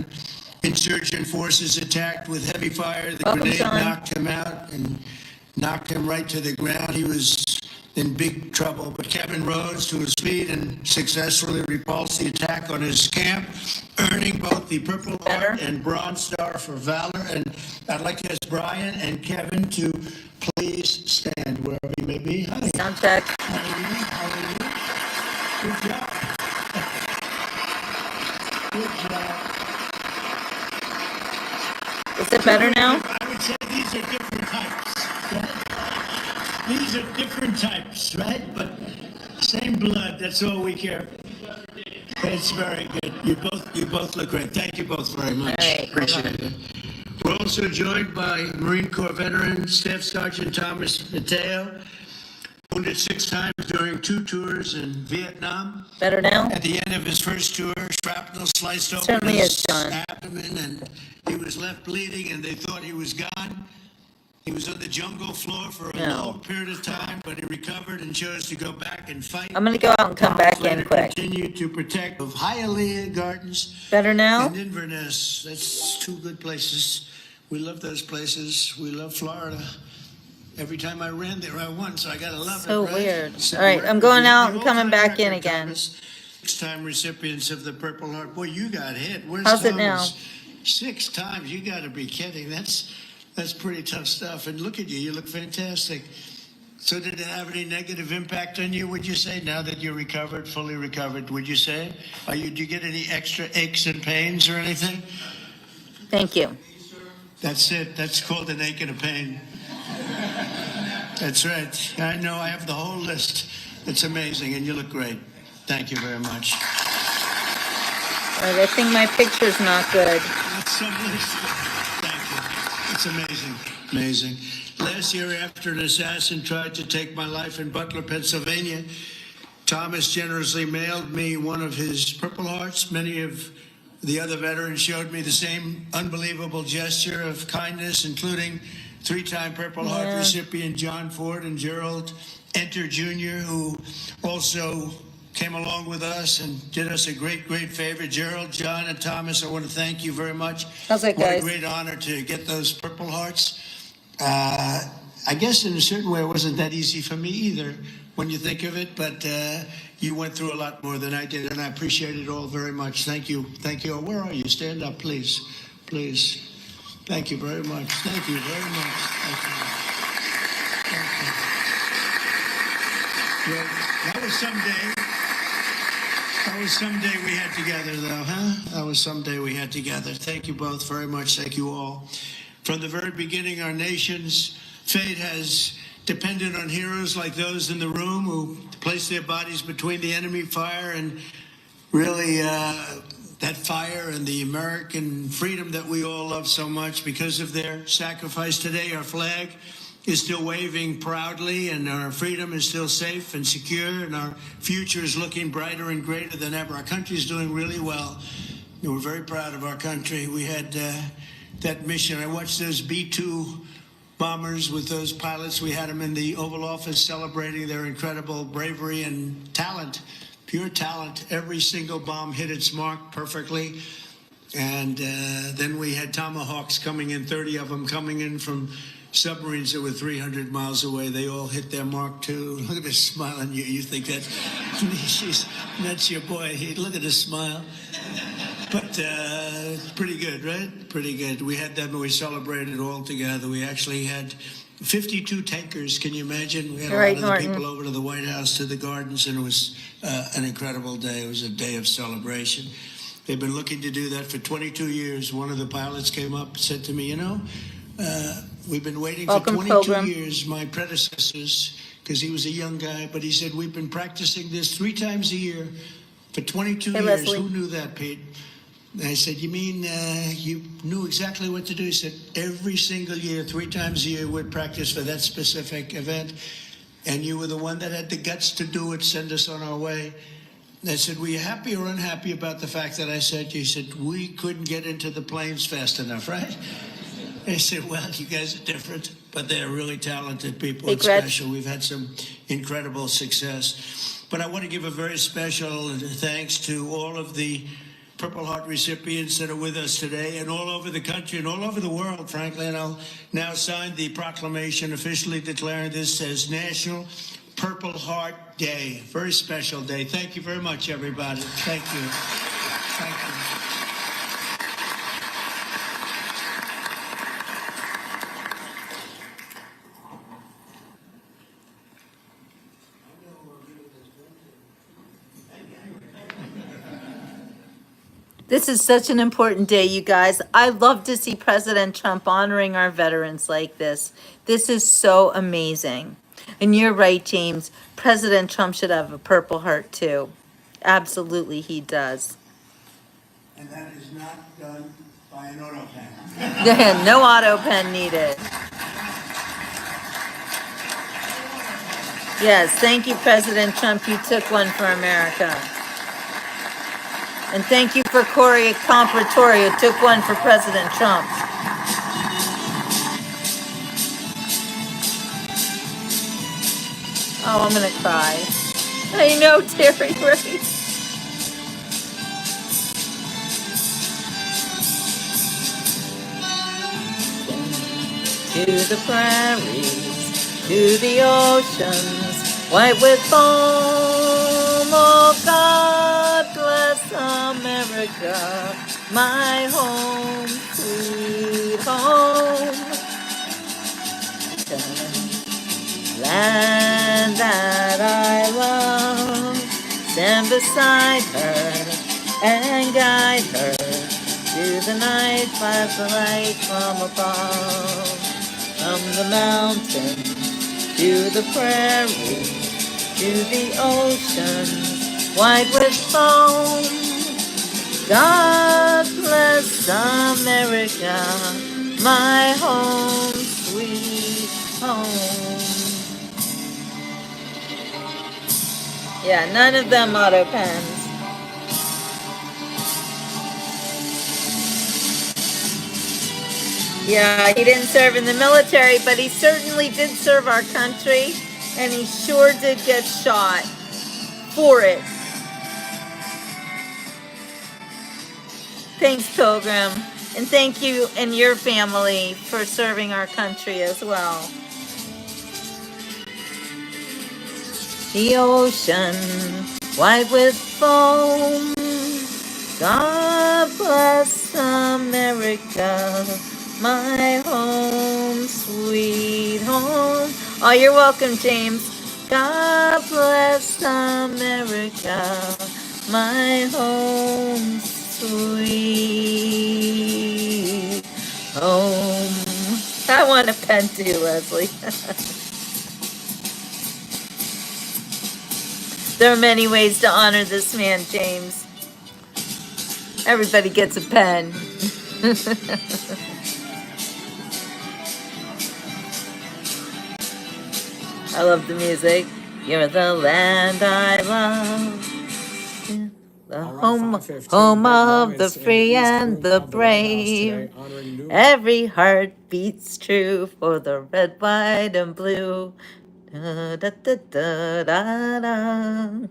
Speaker 2: insurgent forces attacked with heavy fire. The
Speaker 1: Welcome,
Speaker 2: grenade
Speaker 1: Sean.
Speaker 2: knocked him out and knocked him right to the ground. He was in big trouble, but Kevin rose to his feet and successfully repulsed the attack on his camp, earning both the Purple Heart and Bronze Star for valor. And I'd like to ask Brian and Kevin to please stand wherever you may be. Hi.
Speaker 1: Sound check.
Speaker 2: How are you? How are you? Good job. Good job.
Speaker 1: Is it better now?
Speaker 2: I would say these are different types. Right? These are different types, right? But same blood. That's all we care. It's very good. You both look great. Thank you both very much.
Speaker 1: All right,
Speaker 2: Appreciate it. We're also joined by Marine Corps veteran Staff Sergeant Thomas Mateo. wounded 6 times during 2 tours in Vietnam.
Speaker 1: Better now?
Speaker 2: At the end of his first tour, shrapnel sliced open
Speaker 1: Certainly
Speaker 2: his
Speaker 1: is, John.
Speaker 2: abdomen, and he was left bleeding, and they thought he was gone. He was on the jungle floor for a
Speaker 1: No.
Speaker 2: long period of time, but he recovered and chose to go back and fight.
Speaker 1: I'm gonna go out and come back in quick.
Speaker 2: Continued to protect of Hialeah Gardens
Speaker 1: Better now?
Speaker 2: and Inverness. That's 2 good places. We love those places. We love Florida. Every time I ran there, I won, so I gotta love
Speaker 1: So
Speaker 2: it, right?
Speaker 1: weird.
Speaker 2: Set
Speaker 1: All right, I'm
Speaker 2: records.
Speaker 1: going
Speaker 2: You
Speaker 1: out
Speaker 2: have
Speaker 1: and
Speaker 2: the
Speaker 1: coming
Speaker 2: all-time
Speaker 1: back in
Speaker 2: record,
Speaker 1: again.
Speaker 2: Thomas. 6-time recipients of the Purple Heart. Boy, you got hit. Where's
Speaker 1: How's it now?
Speaker 2: Thomas? 6 times. You gotta be kidding. That's pretty tough stuff. And look at you. You look fantastic. So did it have any negative impact on you, would you say, now that you're recovered, fully recovered, would you say? Do you get any extra aches and pains or anything?
Speaker 1: Thank you.
Speaker 2: That's it. That's called an ache and a pain. That's right. I know. I have the whole list. It's amazing, and you look great. Thank you very much.
Speaker 1: All right, I think my picture's not good.
Speaker 2: That's some list. Thank you. It's amazing. Amazing. Last year, after an assassin tried to take my life in Butler, Pennsylvania, Thomas generously mailed me one of his Purple Hearts. Many of the other veterans showed me the same unbelievable gesture of kindness, including 3-time Purple Heart
Speaker 1: Yeah.
Speaker 2: recipient John Ford and Gerald Enter Jr., who also came along with us and did us a great, great favor. Gerald, John, and Thomas, I want to thank you very much.
Speaker 1: How's it,
Speaker 2: What a
Speaker 1: guys?
Speaker 2: great honor to get those Purple Hearts. I guess in a certain way it wasn't that easy for me either when you think of it, but you went through a lot more than I did, and I appreciate it all very much. Thank you. Thank you. Where are you? Stand up, please. Please. Thank you very much. Thank you very much. Thank you. Thank you. Well, that was someday. That was someday we had together, though, huh? That was someday we had together. Thank you both very much. Thank you all. From the very beginning, our nation's fate has depended on heroes like those in the room who placed their bodies between the enemy fire and really that fire and the American freedom that we all love so much. Because of their sacrifice today, our flag is still waving proudly, and our freedom is still safe and secure, and our future is looking brighter and greater than ever. Our country is doing really well, and we're very proud of our country. We had that mission. I watched those B-2 bombers with those pilots. We had them in the Oval Office celebrating their incredible bravery and talent, pure talent. Every single bomb hit its mark perfectly. And then we had Tomahawks coming in, 30 of them coming in from submarines that were 300 miles away. They all hit their mark too. Look at this smile on you. You think that's your boy. Look at this smile. But pretty good, right? Pretty good. We had them and we celebrated all together. We actually had 52 tankers. Can you imagine? We had
Speaker 1: Right,
Speaker 2: a lot of the
Speaker 1: Norton.
Speaker 2: people over to the White House, to the gardens, and it was an incredible day. It was a day of celebration. They've been looking to do that for 22 years. One of the pilots came up and said to me, you know, we've been waiting
Speaker 1: Welcome,
Speaker 2: for 22
Speaker 1: Pilgrim.
Speaker 2: years, my predecessors, because he was a young guy, but he said, we've been practicing this 3 times a year for 22
Speaker 1: Hey,
Speaker 2: years.
Speaker 1: Leslie.
Speaker 2: Who knew that, Pete? And I said, you mean you knew exactly what to do? He said, every single year, 3 times a year, we'd practice for that specific event. And you were the one that had the guts to do it, send us on our way. And I said, were you happy or unhappy about the fact that I said, he said, we couldn't get into the planes fast enough, right? I said, well, you guys are different, but they're really talented people
Speaker 1: Hey,
Speaker 2: and
Speaker 1: Gretch.
Speaker 2: special. We've had some incredible success. But I want to give a very special thanks to all of the Purple Heart recipients that are with us today, and all over the country and all over the world, frankly. And I'll now sign the proclamation officially declaring this as National Purple Heart Day. Very special day. Thank you very much, everybody. Thank you. Thank you.
Speaker 1: This is such an important day, you guys. I love to see President Trump honoring our veterans like this. This is so amazing. And you're right, James. President Trump should have a Purple Heart, too. Absolutely, he does.
Speaker 2: And that is not done by an auto pen.
Speaker 1: No auto pen needed. Yes, thank you, President Trump. You took one for America. And thank you for Corey Comparatori, who took one for President Trump. Oh, I'm gonna cry. I know, Terry, right? To the prairies, to the oceans, white with foam. Oh, God bless America, my home, sweet home. Land that I love, stand beside her and guide her to the night by the light from above. From the mountain to the prairie to the ocean, white with foam. God bless America, my home, sweet home. Yeah, none of them auto pens. Yeah, he didn't serve in the military, but he certainly did serve our country, and he sure did get shot for it. Thanks, Pilgrim. And thank you and your family for serving our country as well. The ocean, white with foam. God bless America, my home, sweet home. Oh, you're welcome, James. God bless America, my home, sweet home. I want a pen too, Leslie. There are many ways to honor this man, James. Everybody gets a pen. I love the music. You're the land I love. The home of the free and the brave. Every heart beats true for the red, white, and blue. Da, da, da, da, da, da.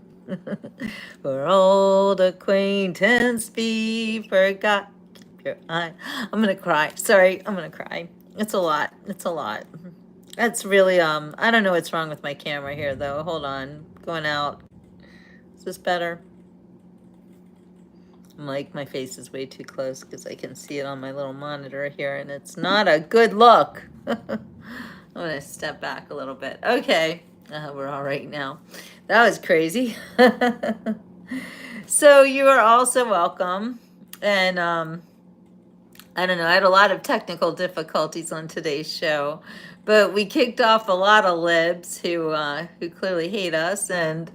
Speaker 1: For old acquaintance be forgot. Keep your eye. I'm gonna cry. Sorry, I'm gonna cry. It's a lot. It's a lot. That's really I don't know what's wrong with my camera here though. Hold on. Going out. Is this better? I'm like, my face is way too close because I can see it on my little monitor here, and it's not a good look. I'm gonna step back a little bit. Okay, we're all right now. That was crazy. So you are also welcome. And I don't know, I had a lot of technical difficulties on today's show, but we kicked off a lot of libs who clearly hate us. And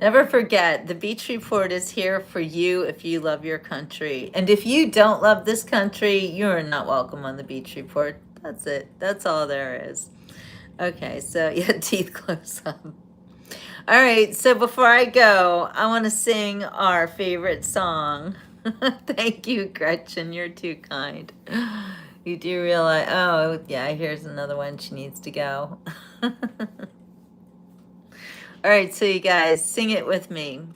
Speaker 1: never forget, the Beach Report is here for you if you love your country. And if you don't love this country, you're not welcome on the Beach Report. That's it. That's all there is. Okay, so yeah, teeth close up. All right, so before I go, I want to sing our favorite song. Thank you, Gretchen. You're too kind. You do realize, oh, yeah, here's another one. She needs to go. All right, so you guys, sing it with me.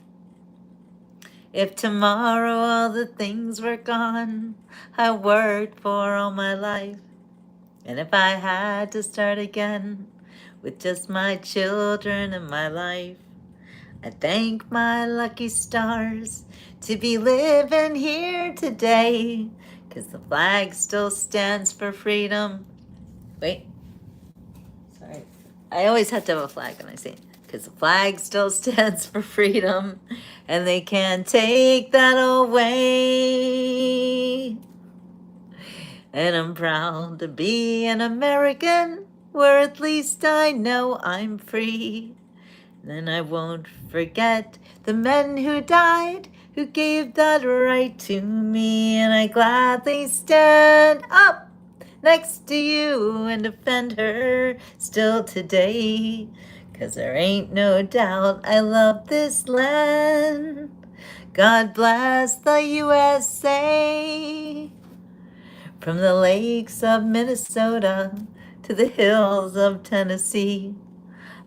Speaker 1: If tomorrow all the things were gone I worked for all my life, and if I had to start again with just my children and my life, I thank my lucky stars to be living here today, 'cause the flag still stands for freedom. Wait, sorry. I always have to have a flag when I sing, 'cause the flag still stands for freedom, and they can't take that away. And I'm proud to be an American, where at least I know I'm free. Then I won't forget the men who died, who gave that right to me. And I gladly stand up next to you and defend her still today, 'cause there ain't no doubt I love this land. God bless the USA. From the lakes of Minnesota to the hills of Tennessee,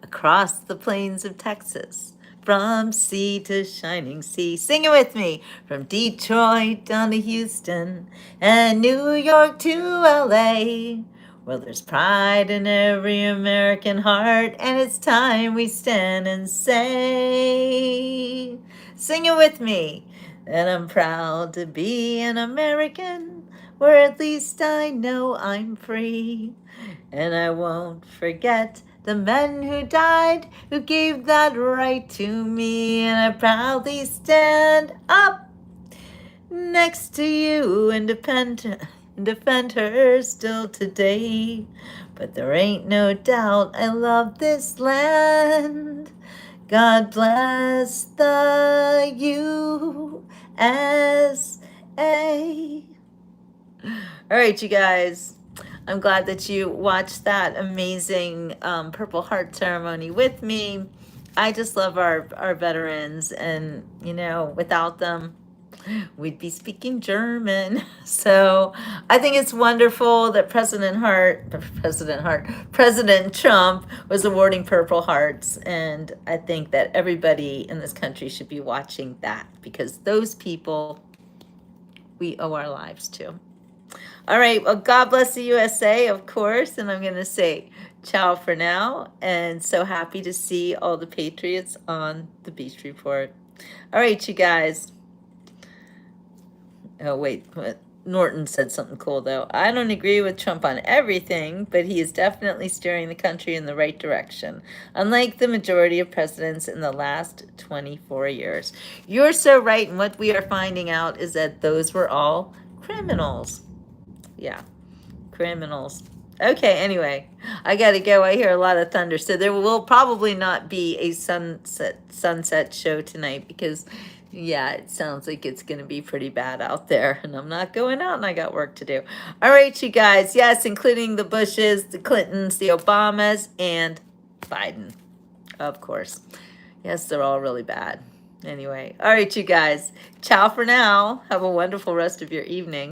Speaker 1: across the plains of Texas, from sea to shining sea. Sing it with me. From Detroit down to Houston and New York to LA. Well, there's pride in every American heart, and it's time we stand and say, sing it with me, that I'm proud to be an American, where at least I know I'm free. And I won't forget the men who died, who gave that right to me. And I proudly stand up next to you and defend her still today. But there ain't no doubt I love this land. God bless the USA. All right, you guys. I'm glad that you watched that amazing Purple Heart ceremony with me. I just love our veterans, and you know, without them, we'd be speaking German. So I think it's wonderful that President Trump was awarding Purple Hearts, and I think that everybody in this country should be watching that, because those people we owe our lives to. All right, well, God bless the USA, of course, and I'm going to say ciao for now, and so happy to see all the Patriots on the Beach Report. All right, you guys. Oh, wait, Norton said something cool, though. I don't agree with Trump on everything, but he is definitely steering the country in the right direction, unlike the majority of presidents in the last 24 years. You're so right, and what we are finding out is that those were all criminals. Yeah, criminals. Okay, anyway, I gotta go. I hear a lot of thunder, so there will probably not be a sunset show tonight, because yeah, it sounds like it's gonna be pretty bad out there, and I'm not going out, and I got work to do. All right, you guys. Yes, including the Bushes, the Clintons, the Obamas, and Biden, of course. Yes, they're all really bad. Anyway, all right, you guys. Ciao for now. Have a wonderful rest of your evening.